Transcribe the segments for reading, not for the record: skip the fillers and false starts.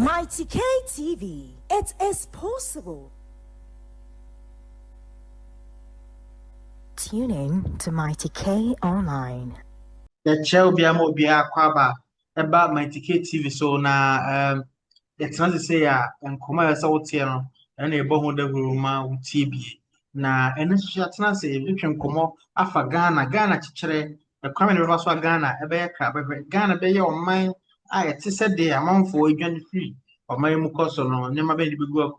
Mighty K TV. It is possible. Tune in to Mighty K Online. The chair be a mobile Kwaba about Mighty K TV. So now, it's not to say, and come out out here and a boho de room with TB. Na and it's not say, you can come up after Ghana chichere, the coming of us Ghana, a bear crab, Ghana bay your mind. I said the amount for 23 or my mucoso, never been to go up.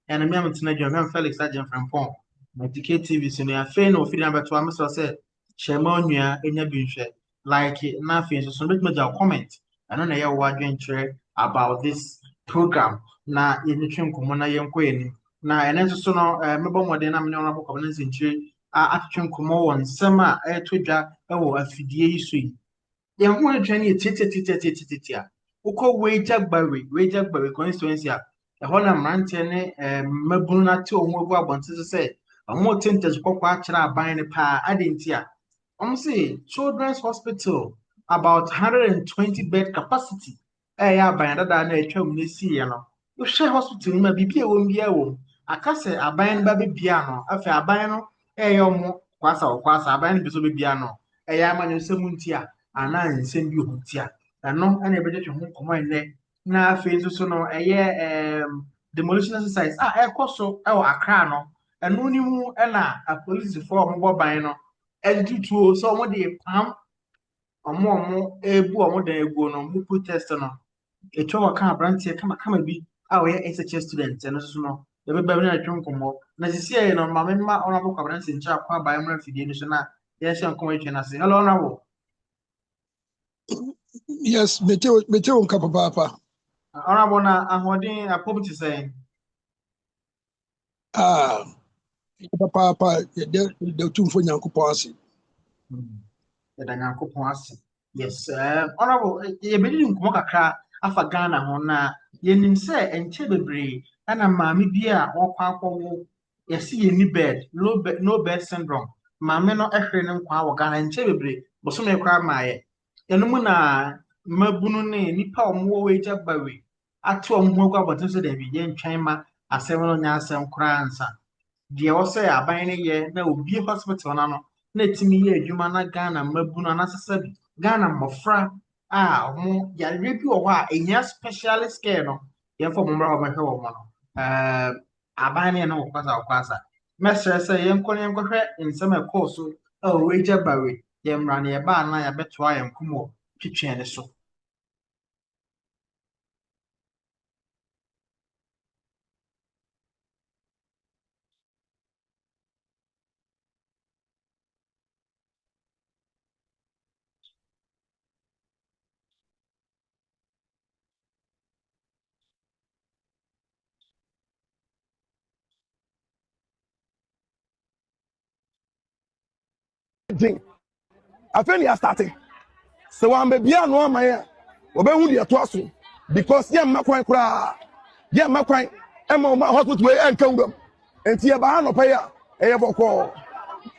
And a mammoth Nigerian Felix Agent from Pong. Mighty K TV, so near Fane or feeding about 2 hours or said, Shamonia in your binche. Like nothing, so make me comment. I don't know what you about this program. Na in the trim Kumona Young Queen. Na and then so no, Mabon, what then I'm not comments in tree. Action Kumo and Summer, Twitter, a fidie sweet. Young one training tita. Uko Weija Gbawe constituency. A whole amount Mabuna to Mogo wanted to say. A more tinted Papa buying a pa, I didn't hear. Say Children's Hospital about 120 bed capacity. By another nature, you share hospital, maybe be a womb be a womb. I can say a buying baby piano, after a bino, more quasa or quasa, a buying baby piano, a yaman in Semuntia, and I send you tia. And no anybody to come in there. Now, face so no a year demolition exercise. A coso, a crano, and no new a police form mobile bino. Edutu so mo dey pam omo ebu omo dan egu no mo protest no etwa waka abrantie kama bi a we SHS student no so no de be na atwen komo na sisi e no ma ona bo abrantie ncha akwa ba emra fidie no so na ye hye nkomo etwe na se hello honorable. Yes, meteo nkapa papa Honorable na ahodin apopti say papa de tumfo nyankopon ase da nyankopon ase yes honorable ye bedi nkomo kakra afa Ghana ho na yenim se enche bebre ana maami bi a okwa akwo yesi ye ni bed no bed syndrome maami no ehwe ne nkwa wo Ghana enche bebre boso me kra maaye enum na mabunu ne nipa omwo Weija Gbawe ato omwo gwa botin so da bi ye ntwan ma asem no nya asem kra ansa de wo se aban ne ye na obi hospital na no na timi ye adwuma na Ghana mabunu anasesa bi Ghana mofra omo ya rebi wo a enya specialist care no ye fo mo mra ho behwe wo no aban ne no kwasa mesre se ye nkwohwe nsem ekoso Weija Gbawe ye mra ne ye ba na ya beto aye nkomo twetwe ne so. I feel you starting. So I'm be no amaya. Obehu de to aso because ye makwan kura. Ye makwan e ma hospital we enka wudom. Enti ye ba no pa ya e ye boko.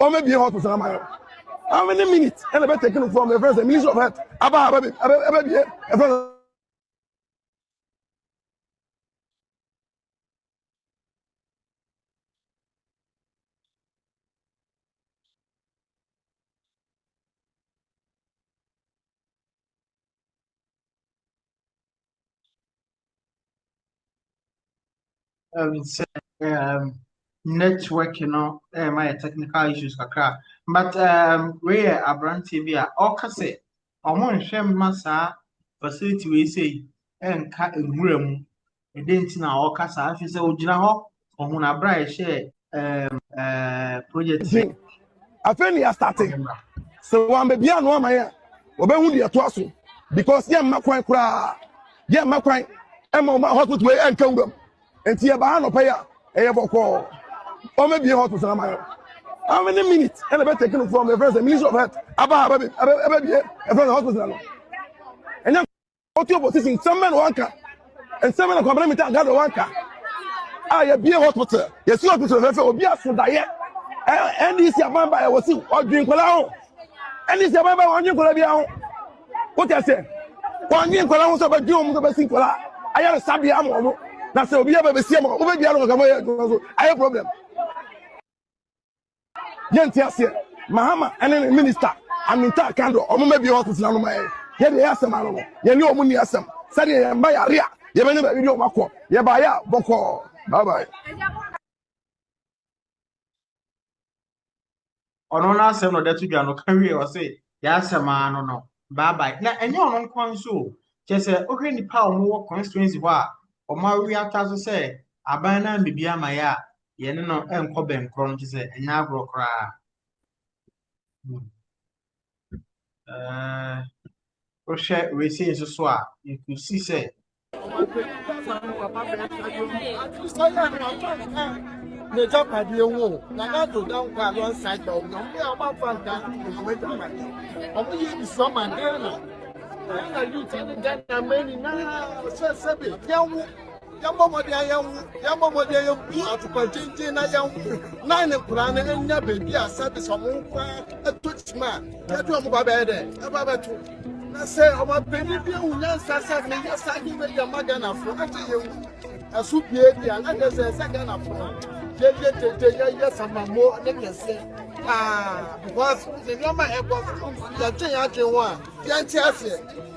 O me be hospital na mayo. How many minutes? And be taken from the first Minister of Health. Aba be Network, my technical issues kakra. But we are brand TV or say on shem massa facility we say and cut in room a dent in our casa. If you say Ojinaho or Munabra share project. I feel you starting. So I'm be no amaya. Obehu de to aso because ye makwan kura. Ye makwan e ma hospital we enka wudom. Enti ye ba no pa ya e ye boko. O me be hospital na mayo. How many minutes? And be taken from the first Minister of Health. Aba be from the hospital no. And then what you position some men wanka. And some men Kwabena Mintah gado wanka. Ye be hospital. Ye see hospital fe obi aso da ye. And this your man by was drink kola ho. And this your man by one drink kola bia ho. What you say? One drink kola ho so be dum so be sin kola. ayɛ sabi amo na sɛ obi aba besi amo obi bia no kama yɛ so ayɛ problem yɛnti ase Mahama ene minister Mintah Akandoh ɔmo ma bi hospital no ma yɛ de yɛsɛm ano no yɛne ɔmo ni asɛm sɛ de yɛ mba yare a yɛbɛne ba bi de ɔmo akɔ yɛba ya bɔkɔ bye bye ono na asɛm no datu dwa no ka wie o se ya asɛm ano no bye bye na enye ono nkwan so kyɛ sɛ ohwɛ nipa a ɔmo wɔ constituency hɔ a ɔmo awi ata so sɛ aban na mbibi ama ya yɛne no ɛnkɔ bɛnkoro no kyɛ sɛ ɛnya agorɔ koraa wohwɛ wesi nso so a yɛkusi sɛ the job at the wall. Nana Addo alongside of them. We are about fun that we use some and then you tell that many now. So, Yamma, they are to continue nine plan and never be a service of a touch man. That one about I say, our baby, yes, I give your mother for a soup here, and others a second of yes, I'm more than you say. Because the number of the thing I can want, Yantia,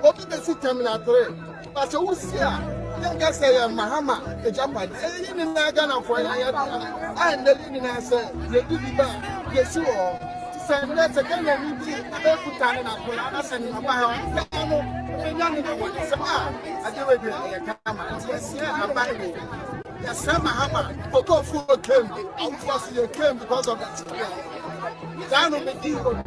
open the system in a tray. But who see I say Mahama, the Japan, in Nagana for and the Lina said, the Biba, the Suo, send that's again, and we put down in a Polanas and I do it in a camera. Yes, I'm buying. Yes, Mahama, for go for a came, because you came because of that. Down on the deal.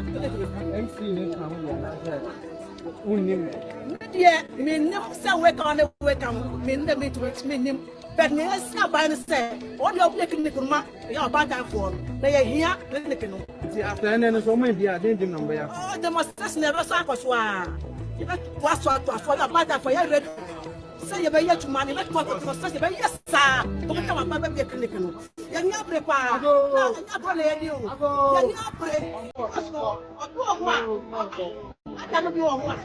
Yeah, me never say work on the work and me never meet with me. But me say by the say, what you making the kuma, you are bad for. They are here, they can. After any so many, I didn't number. Oh, the must never sacrifice. You what's what for the bad for your red. Say you buy to money, let's talk about such a yes, sir. Don't come up with a clinic. You're not prepared. I'm not going to you. You're not prepared. I cannot be on one.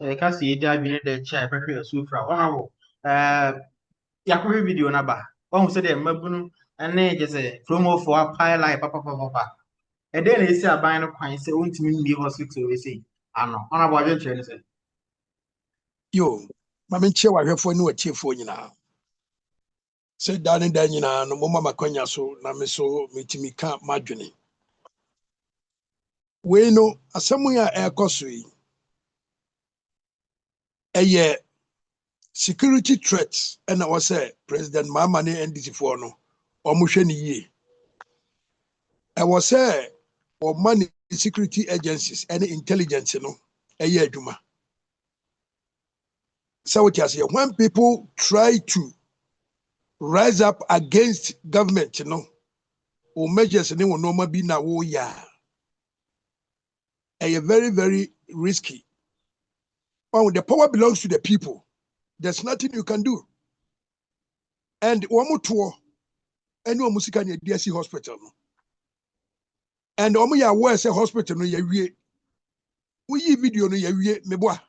ka sɛ yɛdi adwene dɛ kyɛ a yɛbɛhwɛ asufra ɔnabo yɛakɔhwɛ video no aba ɔhu sɛ deɛ mmabunu ne gye sɛ kuromofoɔ apae line papapapapa ɛdɛn na ɛsi aban no kwan sɛ ɔntumi mmie hospital ɛsei ano ɔnabo adwenkyerɛ no sɛ yo mame nkyɛ wahwɛfoɔ ne watiefoɔ nyinaa sɛ da ne da nyinaa no moma makwanya so na me so metumi ka madwene wei no asɛm yi a ɛrekɔ so yi ɛyɛ security threats ɛna wɔsɛ President Mahama ne NDC foɔ no ɔmohwɛ ne yie ɛwɔ sɛ ɔma ne security agencies ɛne intelligence no ɛyɛ adwuma so what you say when people try to rise up against government you know or measures ne won normal be na wo ya very very risky. Oh, the power belongs to the people. There's nothing you can do. And one more tour, any one music near DSC hospital. And ya where say hospital no ye we video no ye meboa.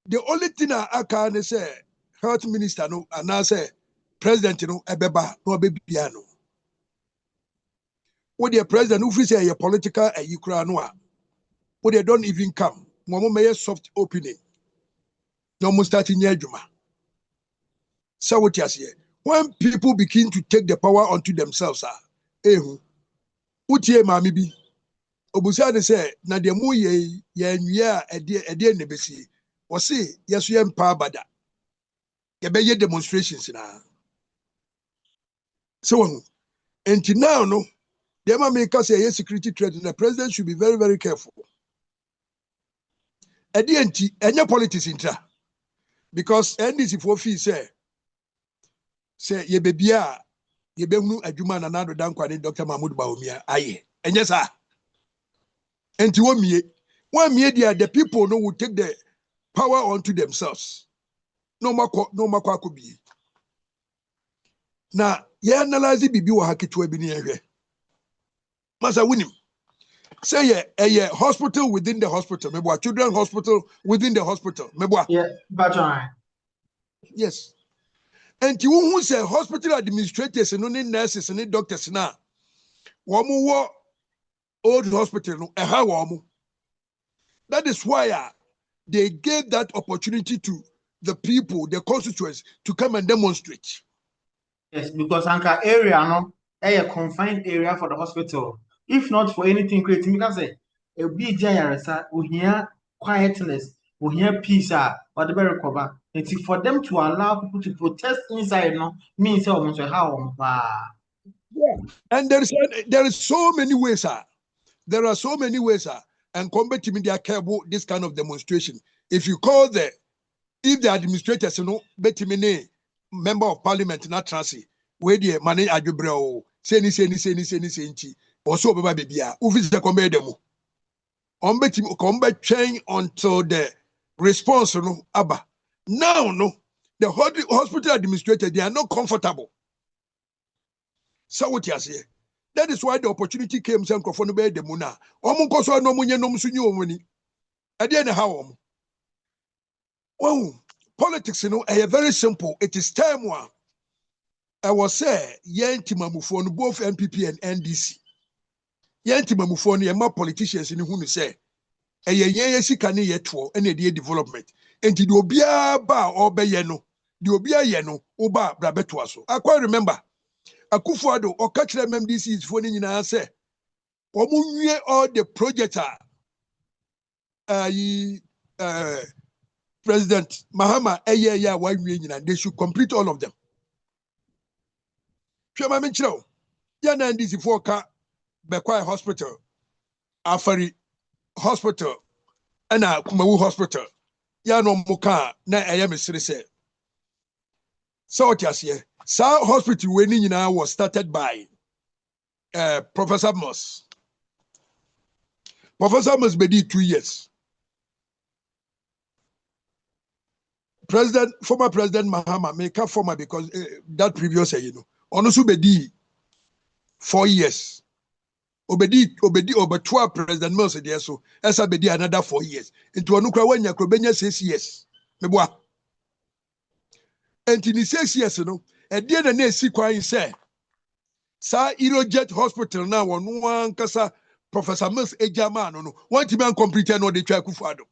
The only thing I can say health minister no and I say president no ebeba no baby piano. What the president who say a political a ukra no what they don't even come. Momo may soft opening. No more starting your juma. So what you say? When people begin to take the power onto themselves, utie mami bi. Obusa de say na de mu ye nwia ede nebesi. O say yeso ye mpa bada. Ye be ye demonstrations na. So until now no The America say a security threat, and the president should be very, very careful. At the end, any politics intra. Because NDC for fee say ye bebia ye behunu adwuma Nana Addo and Dr. Mahmoud Bawumia aye. And yes, sir. And to one media, the people no will take the power onto themselves. No makwa could be. Now, ye analyze bibi wa hakitu ebini ehwe. Masa winim. Say a hospital within the hospital. Maybe a children's hospital within the hospital. Maybe yeah, but yes. And you who say hospital administrators and only nurses and doctors now. Wamu old hospital no wamu. That is why they gave that opportunity to the people, the constituents, to come and demonstrate. Yes, because Anka area no a confined area for the hospital. If not for anything creating, because a big giant, we hear quietness, we hear peace, or the very cover. And for them to allow people to protest inside, no means almost how. Yeah. And there is so many ways, sir. There are so many ways, sir. And combat media care about this kind of demonstration. If you call if the administrators, betimine member of parliament, not transi, where the money adjubreo, say also baby, ufis the combat demo. Combat chain until the response, abba. Now, the hospital administrator, they are not comfortable. So what you say? That is why the opportunity came to microphone be the muna. Omunkoso no munye no msunyi omuni. Ade na how politics very simple. It is time one. I was say yentimamufo no both MPP and NDC. Yentimamufo no ma politicians ni hu no say yen sika ne yeto ene de development. Enti de obia ba obeye no. De obia ye no oba bra beto aso. I quite remember Akufo-Addo or catch them MDCs for nyina say omunwie all the projects President Mahama they should complete all of them. Chema menchiro ya na NDC for ka Bekwai Hospital, Afari Hospital, and Kumawu Hospital. Ya no muka na mesire say. So what you say? Sa hospital was started by Professor Moss. Professor Moss bedi 2 years. Former President Mahama, make up former because that previous year, Onosu bedi 4 years. Obedi over 12 President Moss there so esa bedi another 4 years. Into onukra wanya krobenya 6 years. Meboa. And in 6 years, and the other day, say, Sir ERUPTS Hospital now, one kasa Professor Mills Ejaman, no, one time completed no the Akufo-Addo.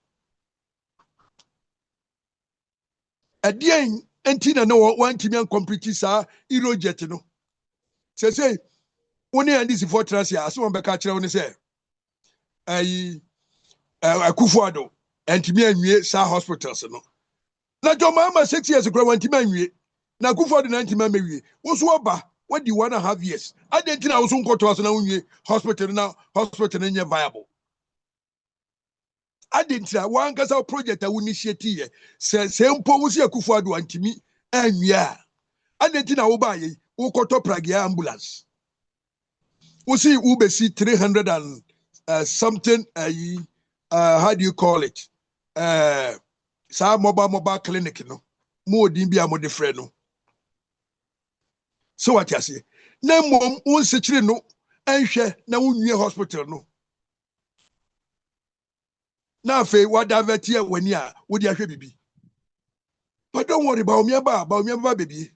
At the end, Antina no one time complete Sir ERUPTS, no. Say, one year this is for Transia, as one back at you say, Akufo-Addo, and Timmy Sir Hospitals, no. Na Mahama 6 years ago, one time. Na Akufo-Addo 90 man we also ba what do you want to have years I didn't think I was on to us na hospital now hospital na viable I didn't say one kasa project I initiate here say mpo wo si Akufo-Addo antimi anwia I didn't think I wo ba ye wo koto pragia ambulance wo si wo be si 300 and something how do you call it sa mobile clinic no mo din bia mo de frɛ no. So what you say? Na mom unsichire no enhwe na unwie hospital no. Na fe what divert here when ya wo di ahwe bibi. But don't worry about me baby.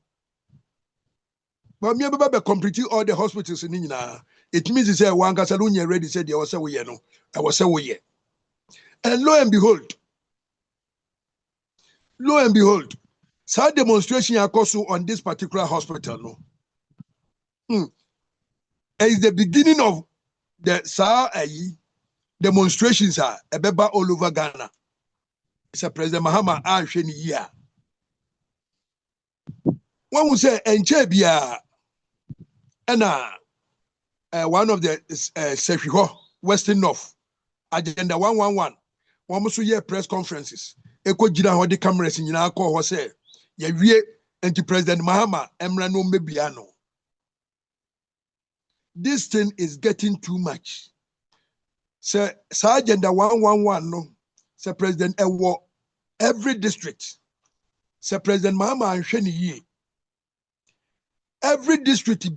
But me be complete all the hospitals in nyina. It means say one kasa no nya ready say dey was say we ye no. I was say we ye. And lo and behold, some demonstration occurred on this particular hospital. No, it's the beginning of the demonstrations all over Ghana. It's a President Mahama Ansheni year. One would say, "Enchebia, and one of the Sefiho, Western North, Agenda 111, one so year press conferences. Eko jina ho de cameras nyina akọ ho say, ye wie anti President Mahama emra no mebiano. This thing is getting too much. Say Agenda 111 no, say President Ewo every district. Say President Mahama anhwe ni yie. Every district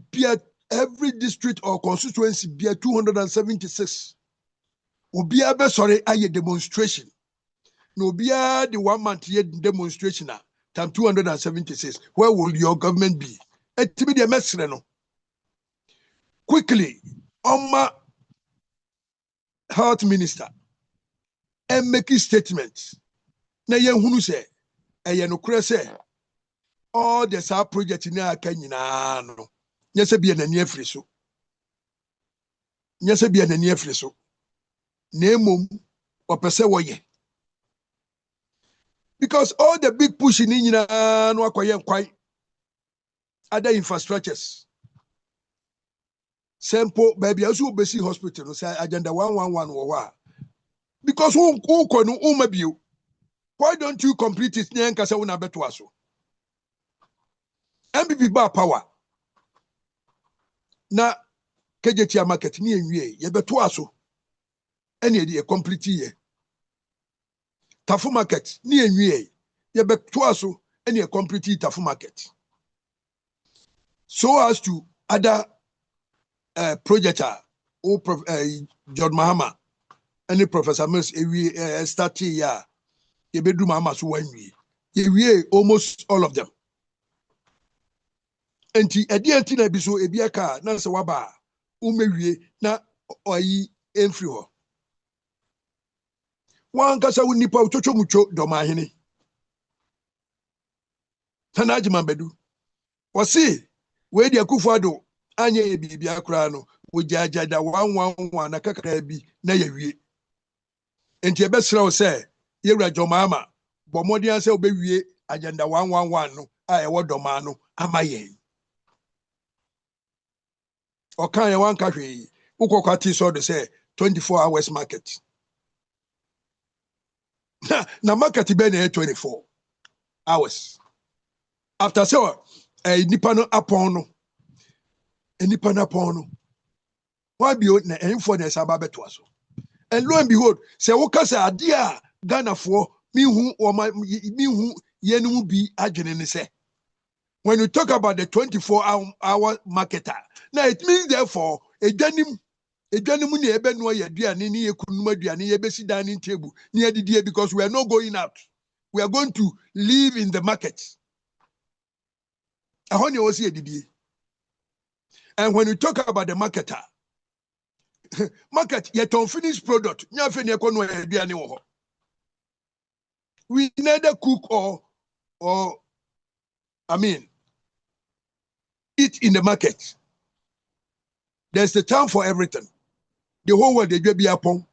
or constituency be 276. Obia be sorry aye demonstration. No be the 1 month year demonstration time 276. Where will your government be? Et be the message no. Quickly, my health minister and make a statement. Na yen hunu say e no kure say all the sub project in our Kenya no. Nyese bia na nie firi so. Nyese bia na nie firi so. Na emom opese woye. Because all the big push in nyina no akoye kwai other infrastructures. Simple baby asu obesi hospital no say agenda 111 wo wa. Because who kono umabio. Why don't you complete it nyanka say una beto aso? MPP bar power. Na KJT market ni enwie ye beto aso. Ene ye complete ye. Tafu market ni enwie ye beto aso ene ye complete Tafu market. So as to other projector or John Mahama any Professor Mills start here ye bedu Mahama so wanwie. Ye almost all of them. Enti edi anti na biso ebi aka na se waba umewie na oyi emfri ho wan kasa unipa uchocho mucho doma hene tana ajima bedu wasi we dia Kufuado anye ebibi akra no wojaja da 111 na kakra bi na yawie enti ebesra wo se yewura jomama bomodi an se obewie agenda 111 no a ewo doma no amaye Okan ye wan kahwe ukokwati so de say 24 hours market. Na market be na 24 hours. After so nipa no apon no. Nipa no apon no. Why be na enfo na saba beto aso. And lo and behold, say wo kasa ade a Ghana for mi hu yenum bi adwene ne say. When you talk about the 24-hour marketer, now it means therefore a denim ni ebe no ye duane ni ekunuma duane ye besi dining table ni adidie because we are not going out. We are going to live in the market. Ahoni osi adidie. And when you talk about the marketer, market yet unfinished product, nya fe ne ekono ye duane wo ho. We neither cook or eat in the market. There's the time for everything. The whole world they be upon.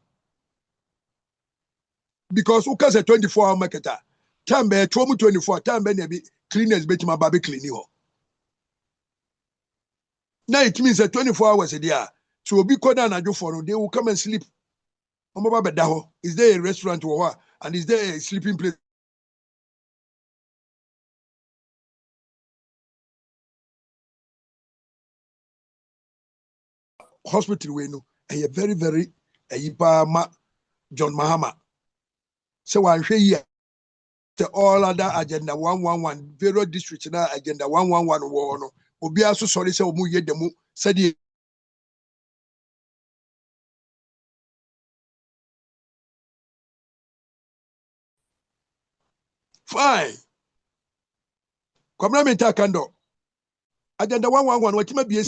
Because who can say 24-hour marketer? Time be 24, time be cleaners bet my baby clean you. Now it means that 24 hours a day. So we'll be called down and do for they will come and sleep. Is there a restaurant or what? And is there a sleeping place? Hospital we no a very yipa John Mahama so wan hwe yi the all other agenda 111 various districts na agenda 111 wo no obi aso sorry say omu ye demu said fine Kwabena Mintah Akandoh agenda 111 watima bi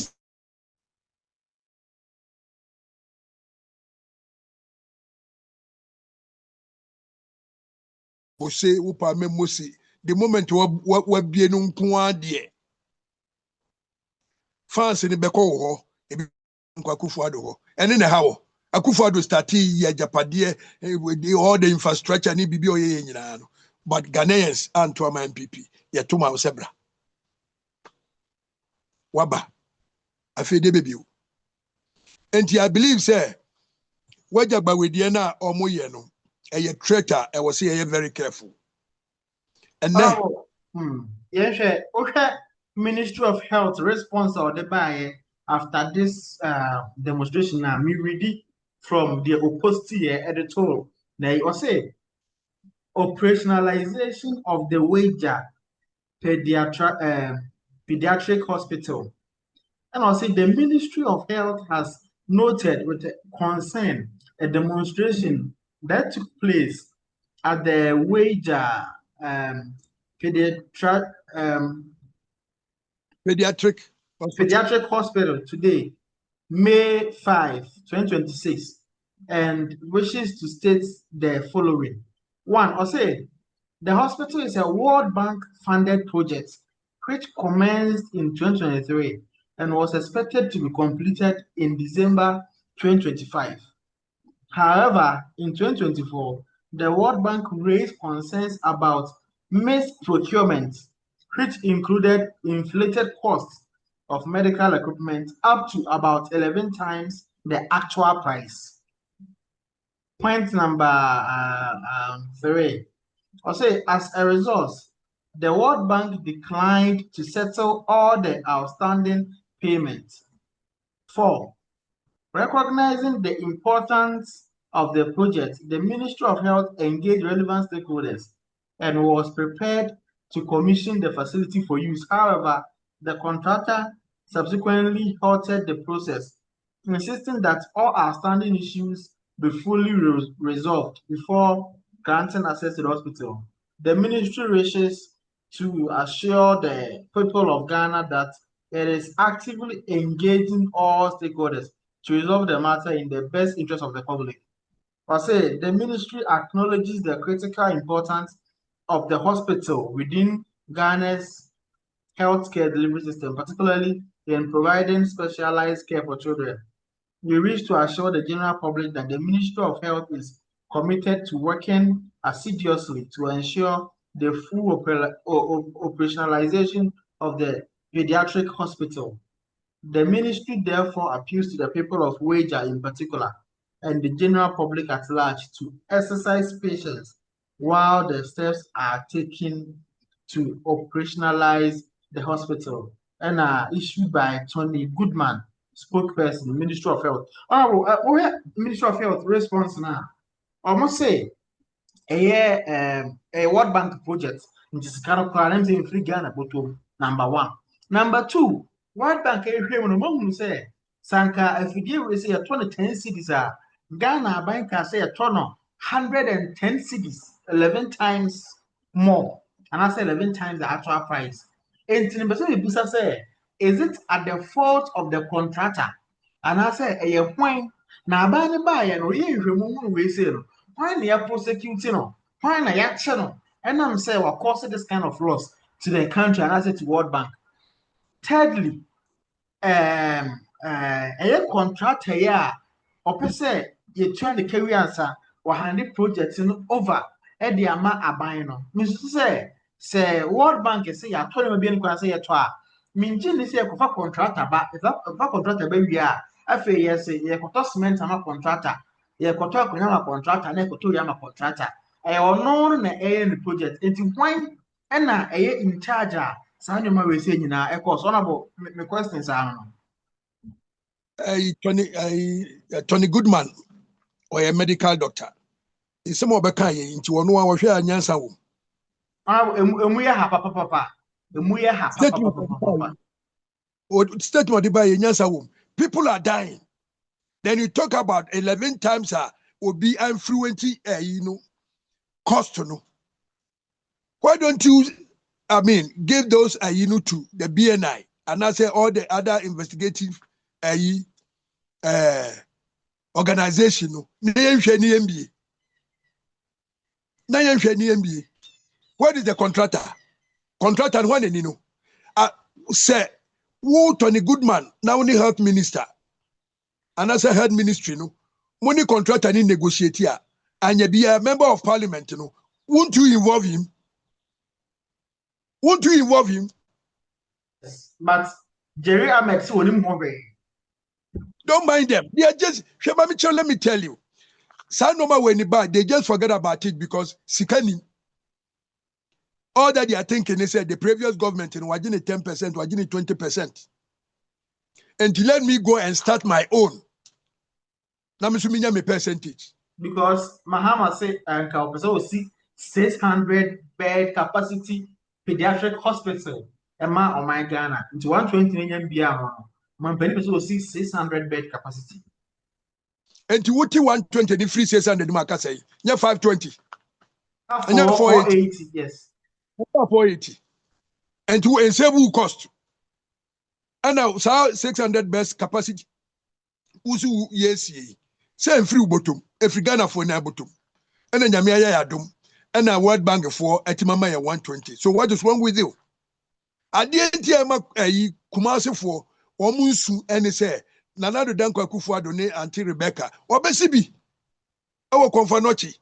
Ose upa memosi the moment wa bie no nko ade fans ni beko ho ebi nkwa Kufuado ho ene ne ha wo Kufuado start ye japade all the infrastructure ni bibi oye nyina no but Ghanaians anto ama MPP ye to ma sebra waba afede bebi And I believe, sir, Weija Gbawe na omo ye no, a traitor, I was here very careful. And now, yes, okay. Ministry of Health response or the buy after this demonstration now, me ready from the opposite editorial. Now you say operationalization of the Weija Pediatric Hospital. And I'll say the Ministry of Health has noted with concern a demonstration that took place at the Weija Pediatric Hospital today, May 5, 2026, and wishes to state the following. One, I'll say the hospital is a World Bank funded project which commenced in 2023 and was expected to be completed in December 2025. However, in 2024, the World Bank raised concerns about missed procurement, which included inflated costs of medical equipment up to about 11 times the actual price. Point number 3. I'll say, as a result, the World Bank declined to settle all the outstanding payments. 4. Recognizing the importance of the project, the Ministry of Health engaged relevant stakeholders and was prepared to commission the facility for use. However, the contractor subsequently halted the process, insisting that all outstanding issues be fully resolved before granting access to the hospital. The ministry wishes to assure the people of Ghana that it is actively engaging all stakeholders to resolve the matter in the best interest of the public. I say the ministry acknowledges the critical importance of the hospital within Ghana's healthcare delivery system, particularly in providing specialized care for children. We wish to assure the general public that the Ministry of Health is committed to working assiduously to ensure the full operationalization of the pediatric hospital. The ministry therefore appeals to the people of Weija in particular and the general public at large to exercise patience while the steps are taken to operationalize the hospital, and are issued by Tony Goodman, spokesperson, Ministry of Health. Ministry of Health response now. I must say, a World Bank project, which is kind of plan in free Ghana, number 1. Number 2, World Bank say Sanka if you say a 10 cities are Ghana bank say a ton of 110 cities, 11 times more, and I say 11 times the actual price. And say, is it at the fault of the contractor? And I say a point now buy and we remove we say why they are prosecuting why na action and I'm saying what caused this kind of loss to the country, and I say to World Bank. Thirdly, a contractor here, or say you're trying to carry answer or handy projects over at the amount of buying. Mr. Say, World Bank is say, I told him being going to say a twa. Minjin is a contractor, but if a contractor, baby, I feel yes, a cement and a contractor, a contractor, and a contractor. I will know the project. It's wine and in charge. Sanyo ma we say nyina e course honorable me questions are no Tony Goodman or a medical doctor in some of the into one wa hwe anyansa wo emu ya ha papa emu ya ha papa statement by anyansa wo. People are dying, then you talk about 11 times will be influent cost no. Why don't you give those to the BNI and I say all the other investigative organization. What is the contractor? Contractor one and say who Tony Goodman now only health minister and I say health ministry money contractor in negotiate here and you be a member of parliament won't you involve him? Won't you involve him? But Jerry Ahmed so him more. Don't mind them. They are just, let me tell you. They just forget about it because Sikani. All that they are thinking is that the previous government in Wajini 10%, Wajini 20%. And to let me go and start my own. Now, me percentage. Because Mahama said, and Kwabena see 600 bed capacity pediatric hospital. Emma or my Ghana. Into 120 million BR. My penny will see 600 bed capacity. And to what 120 the free 600 marker say, yeah, 520. And 480, yes. 480. And to a several cost. And now 600 best capacity. Usu yes ye. Say free bottom. Every Ghana for na bottom. And then Yamia Yadum. And a World Bank for Etimama 120. So what is wrong with you? I didn't hear my Kumasi for Omunsu and say Nana Addo and Bawumia Auntie Rebecca. Or Besibi. Our Confanochi.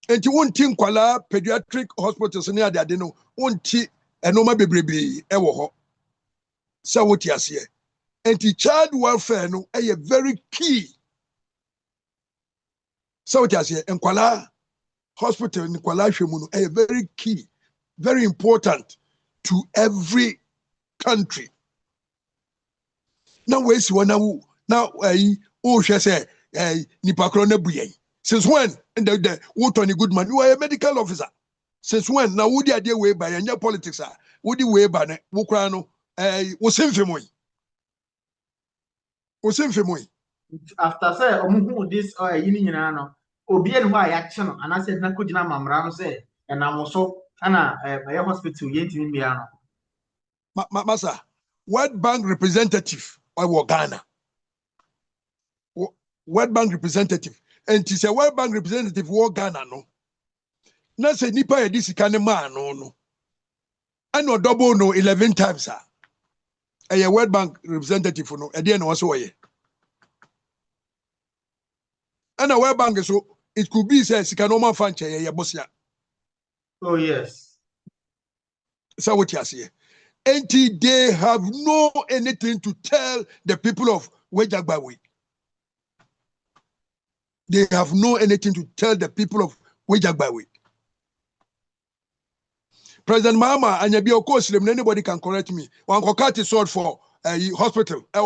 And you won't think Kwala Pediatric Hospital near the Adeno won't tea and no baby ever. So what you say? And the child welfare no a very key. So what you say? And Kwala Hospital in Kwala Shemuno a very key, very important to every country. Now where's one now she say nipa krona buye. Since when? And the Tony Goodman, you are a medical officer. Since when? Now would you idea way by and your politics are? Would you way by Wukrano? Was him for me. Was him for me. After say, this or a union, Obian why action, and I said, Nakujina Mamram say, and I'm also Anna by a hospital yet in Biano. Massa, World Bank representative or Ghana? World Bank representative. And it's a World Bank representative war Ghana no. Na say nipa e disi kane ma no. Ano double no 11 times ah. A World Bank representative no e dey na so ye. And a World Bank so it could be say sika no man fanche ye bosia. Oh yes. So what you say? And they have no anything to tell the people of Weija Gbawe. They have no anything to tell the people of Weija Gbawe. President Mahama and Yabi Okoslim, anybody can correct me. One Kokati sold for a hospital. And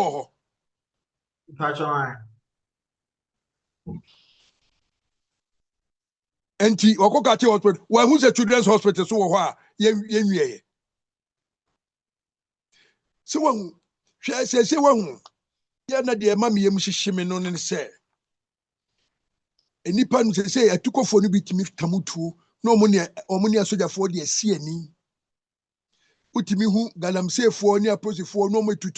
Okokati hospital. Well, who's a children's hospital? So one, she says, one, Yana dear mammy, Shimino and say. And Nipan say, I took off for Nibit Tamutu, no money or money a soldier for the CNE. Put me who Galam say for near prosy for no more to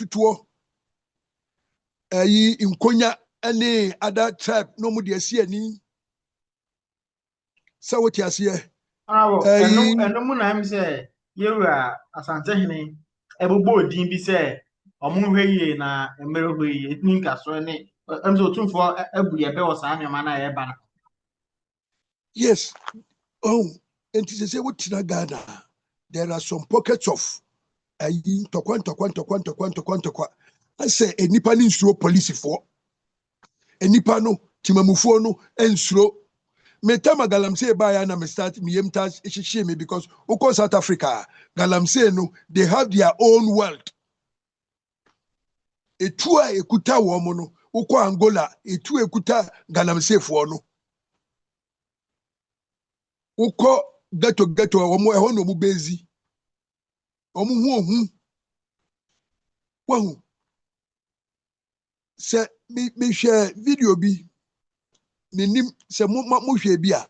ye in Konya any other tribe, no more the CNE. So what you say? And no one I'm say, you are as Antony, a board be say, or Moonway na a Merway, it means as I'm so too for every was an man. Yes. Oh, and to say what Ghana, there are some pockets of I say a Nipanin slow police for a Nipano, Timamufono, and slow. Metama Galamse by Anna me start me shame because of South Africa, Galamse no, they have their own world. A tua ekuta womono. Uko Angola, itu ekuta Galamse for no. Uko geto omo ehon omu bezi. Omu hu. Se me share video bi. Minim se mo hwe bi a.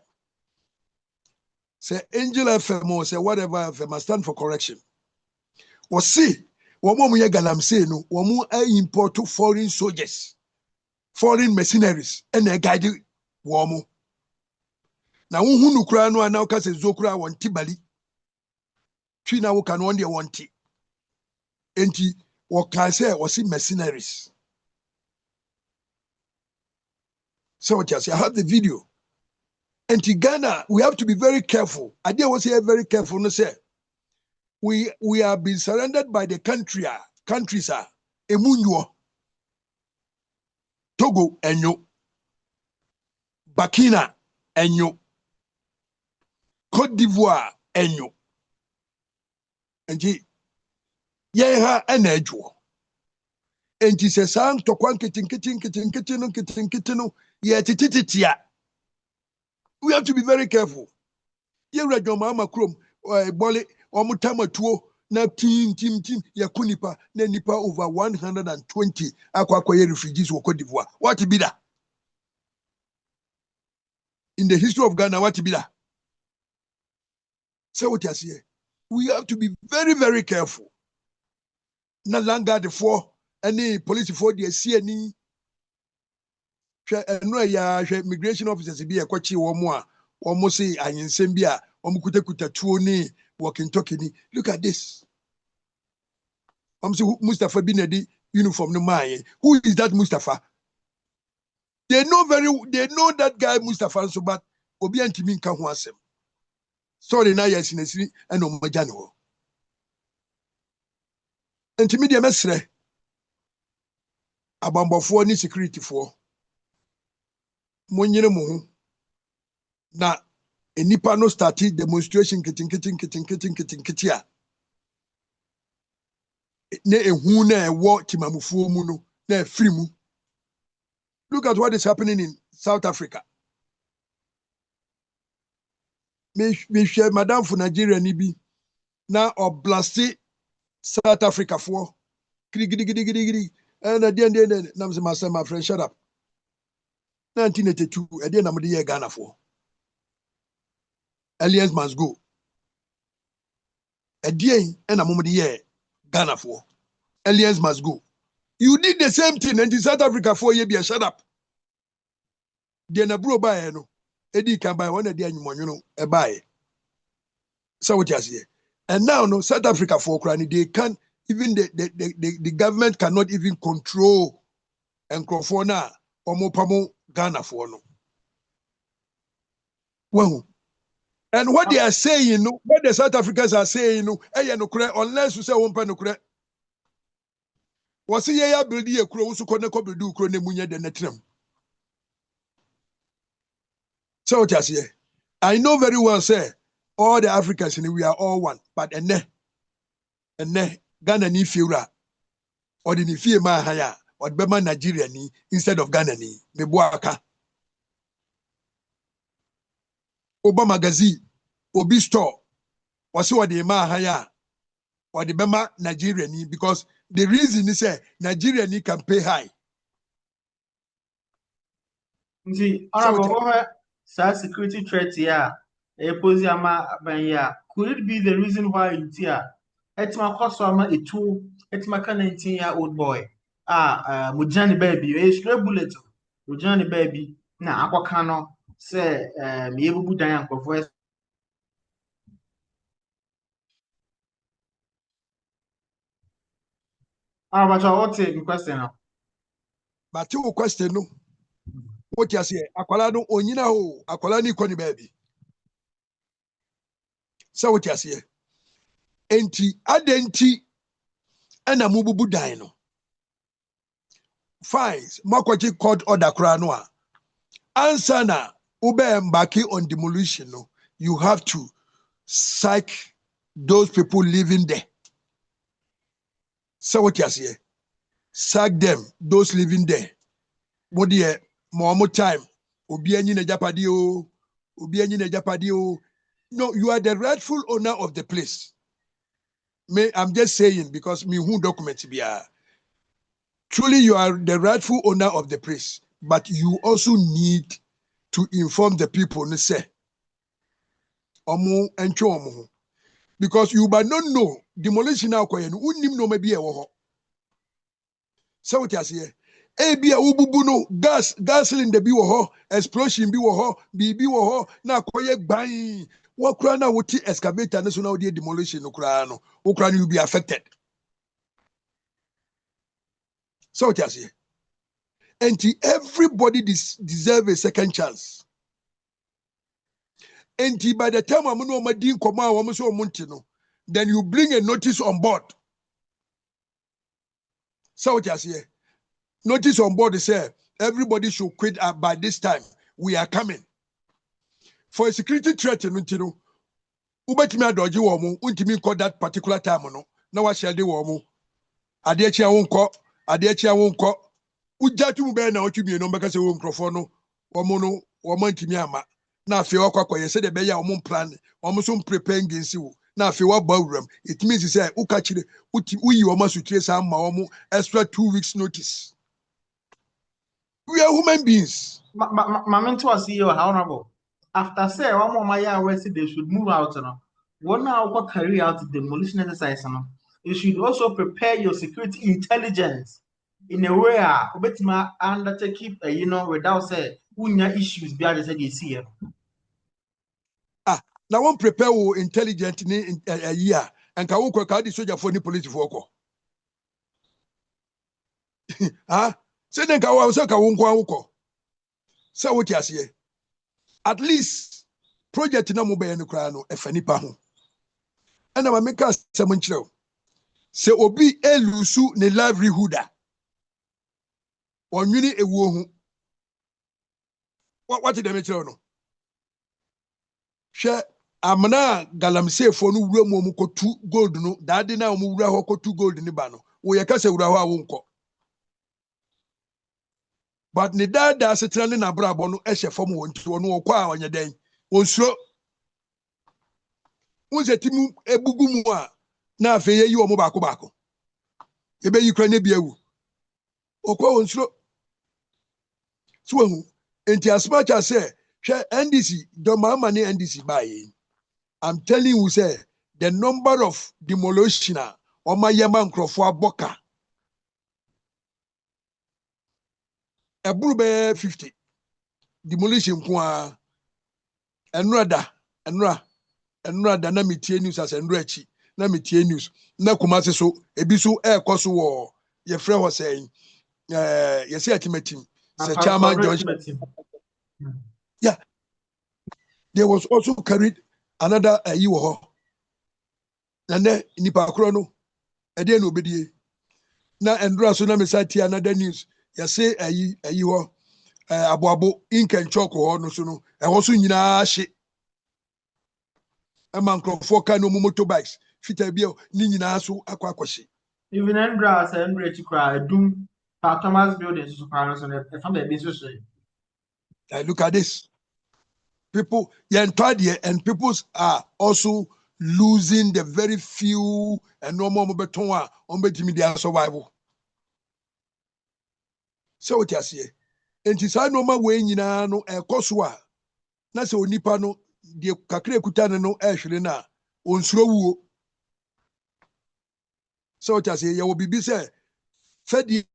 Se Angel FM or se whatever FM stand for correction. O see, womo ye Galamse no, womo import foreign soldiers. Foreign mercenaries and a guide womo. Now, who kura no now cast a zokura one tibali. China who can only want tea. And what can say or see mercenaries. So what you say, I have the video. And to Ghana, we have to be very careful. I did was here very careful. No say, we are being surrendered by the countries are emunyo. Togo enyo, Burkina enyo, Côte d'Ivoire enyo. Enti ye ha enedwo. Enti se sang to kwan kitin ye tititia. We have to be very careful. Ye read your mama krom bole omutama tuo na team ya kunipa na nipa over 120 akwa ye refugees wo Côte d'Ivoire. What be that? In the history of Ghana, what be that? Say what you say. We have to be very, very careful. Na langa the four any police for the CNE. No ya immigration officers be a kwachi wo almost say ayinsembia kuta tuo ni walking talking. Look at this. Mustafa Binedi uniform no man. Who is that Mustafa? They know that guy Mustafa so but obi antimi nka ho asem. Sorry na yes nesiri eno magya ne ho. Antimi de mesre abambofo ni security for monyere mo ho na enipa no started demonstration kitin a ne ehu na ewo timamufuo mu no na afiri mu. Look at what is happening in South Africa. Me share madam for Nigeria ni bi na oblasti South Africa for gidi and at the end nam say my friend shut up. 1982 at the end of the year Ghana for. Aliens must go. At the end of the year Ghana for. Aliens must go. You did the same thing and in South Africa 4 years be a shut up. Then a bro buy no. Eddie can buy one of the animal, a buy. So what you say? And now no South Africa for crying, they can't even the government cannot even control and crofona or mopamo Ghana for no. Well, and what they are saying, no, what the South Africans are saying, no, unless you say one pen no correct. Was ya build a crow so connect up do crone munya the netram. So what you say? I know very well, say all the Africans we are all one, but and Ghana ni fiura or the Nifie Mahaya or Bema Nigeria ni instead of Ghana ni Mebuaka. Obama Gazi, Obi store, was what the Mahaya or the Bema Nigeria ni because the reason is Nigeria ni can pay high. See, honorable, security threat here. Could it be the reason why it's here? It's my customer, it's my 19-year-old boy. Mujani baby, a stray bullet. Mujani baby. Now, Aquacano say, me able to die for voice. But I want to question now. But two question no. What you say? Akwala no onyina ho, akwala ni kwani baby. So what you say? Enti adenti ana mububu dan no. Fines, makwachi court order kra no a. Answer na ube mbaki on demolition no. You have to sack those people living there. So what you say? Sack them, those living there. What dear more time. Obi anyi na japadi o. Obi anyi na japadi o. No, you are the rightful owner of the place. I'm just saying because me who document be truly you are the rightful owner of the place, but you also need to inform the people say omo encho omo because you might not know demolition now koye no unnim no maybe e wo ho. So what you say? Ebia ububu no gas cylinder bi wo ho, explosion bi wo ho, bibi wo ho na koye gban. What kura na wuti excavator na so na wodi demolition no kura no. Wo kura you be affected. So what you say? And everybody deserve a second chance. And by the time I'm no madin koma wa so no, then you bring a notice on board. So what you say? Notice on board say everybody should quit by this time. We are coming. For a security threat, you ubetimi adoji wo mu untimi call that particular time no na wa share de wo mu ade echi awonko ujatu mu be na otumi no mbeka se wo nkrofo no wo mu no wo mantimi ama na afi okwakoye se de be ya wo plan wo so prepare ngensi wo na afi wa bawuram. It means say uka chire uyi wo masutire sa ma wo mu extra 2 weeks notice. We are human beings. Mamento was CEO, honorable. After say one more my arrested, they should move out. One now carry out the demolition exercise. You should also prepare your security intelligence in a way undertake keep without say unya issues be as you see. Now one prepare intelligent in a year and can work out the soldier for the police work. Say then ka say ka wonko. So what you say? At least project na mo be no kra no efanipa ho. And I make us some nchiro. Say obi elusu ne livelihood a. Onwini ewo ho. What did they nchiro no? She amna galamsey fo no wura mu kotu gold no. Dade na mu wura ho kotu gold ni ba no. Wo ye ka se wura ho a wonko. But ne dada asetrane na brabo no ehye fam wonti wono wokwa onye den wonsuro unzetimu ebugu mu a na afe yeyi wo mo baako ebe yikra ne biawu okwa wonsuro so hu enti as much as say hwe NDC do Mahama ne NDC baye. I'm telling you say the number of demolition o mayema nkrofo aboka Eburu 50 demolition kwa enrada na metie news as enrachi na metie news na kumase so ebiso ekoso wo ye frɛ ho say ye say atimatim say chairman George. Yeah, there was also carried another you ho and then nipa kro no e dey no obedie na endura so na mesati another news. You say you aboabo inken choko ho no so no e ho so nyina hye e man crofo ka no motorbikes fita bia ni nyina so akwakwohye Even Andra as Andra Chikra Doom Thomas buildings so far so the family business. Look at this. People and people are also losing the very few and no more beton on betimi their survival. So what you say? Enti sa no ma we nyina no ekoso a na se onipa no de kakra ekuta no ehwere na onsuro wuo. So what you say? You will be say fedi